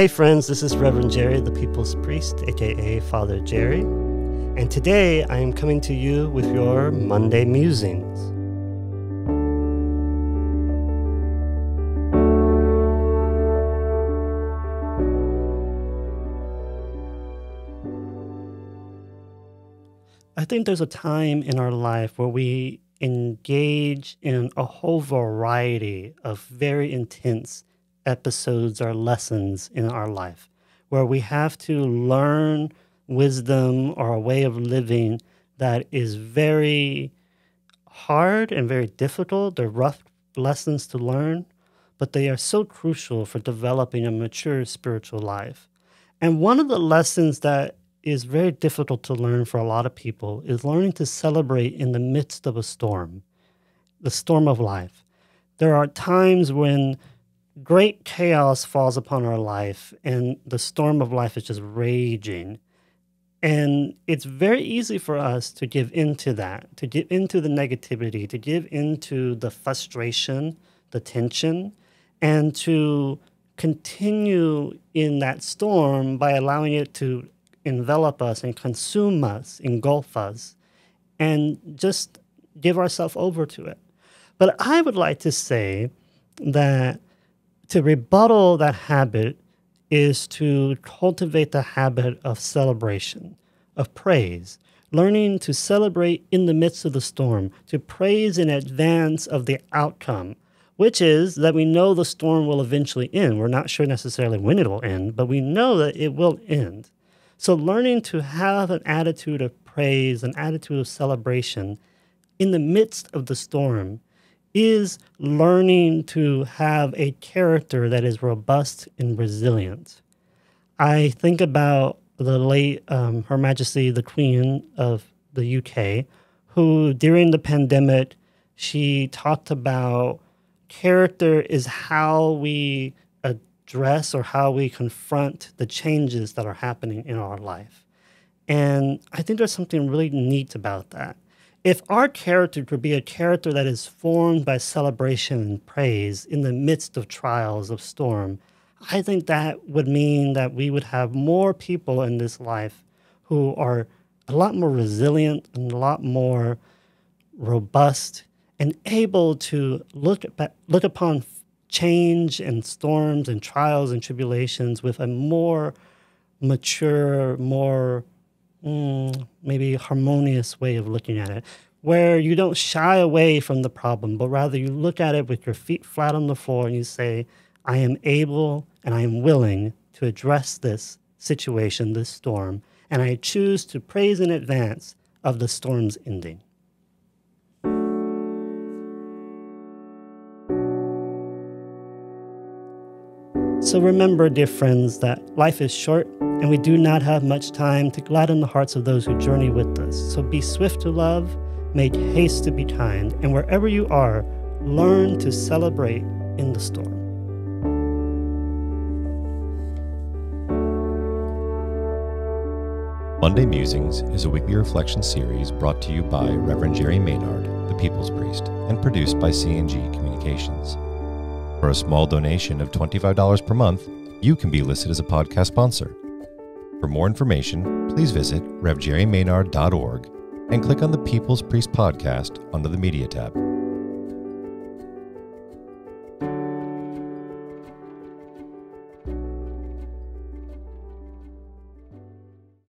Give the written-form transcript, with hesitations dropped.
Hey friends, this is Reverend Jerry, the People's Priest, aka Father Jerry, and today I am coming to you with your Monday Musings. I think there's a time in our life where we engage in a whole variety of very intense episodes or lessons in our life, where we have to learn wisdom or a way of living that is very hard and very difficult. They're rough lessons to learn, but they are so crucial for developing a mature spiritual life. And one of the lessons that is very difficult to learn for a lot of people is learning to celebrate in the midst of a storm, the storm of life. There are times when great chaos falls upon our life and the storm of life is just raging. And it's very easy for us to give into that, to give into the negativity, to give into the frustration, the tension, and to continue in that storm by allowing it to envelop us and consume us, engulf us, and just give ourselves over to it. But I would like to say that to rebuttal that habit is to cultivate the habit of celebration, of praise, learning to celebrate in the midst of the storm, to praise in advance of the outcome, which is that we know the storm will eventually end. We're not sure necessarily when it will end, but we know that it will end. So learning to have an attitude of praise, an attitude of celebration in the midst of the storm is learning to have a character that is robust and resilient. I think about the late Her Majesty the Queen of the UK, who during the pandemic, she talked about character is how we address or how we confront the changes that are happening in our life. And I think there's something really neat about that. If our character could be a character that is formed by celebration and praise in the midst of trials of storm, I think that would mean that we would have more people in this life who are a lot more resilient and a lot more robust and able to look upon change and storms and trials and tribulations with a more mature, more maybe harmonious way of looking at it, where you don't shy away from the problem, but rather you look at it with your feet flat on the floor and you say, I am able and I am willing to address this situation, this storm, and I choose to praise in advance of the storm's ending. So remember, dear friends, that life is short and we do not have much time to gladden the hearts of those who journey with us. So be swift to love, make haste to be kind, and wherever you are, learn to celebrate in the storm. Monday Musings is a weekly reflection series brought to you by Reverend Jerry Maynard, the People's Priest, and produced by C&G Communications. For a small donation of $25 per month, you can be listed as a podcast sponsor. For more information, please visit revjerrymaynard.org and click on the People's Priest podcast under the Media tab.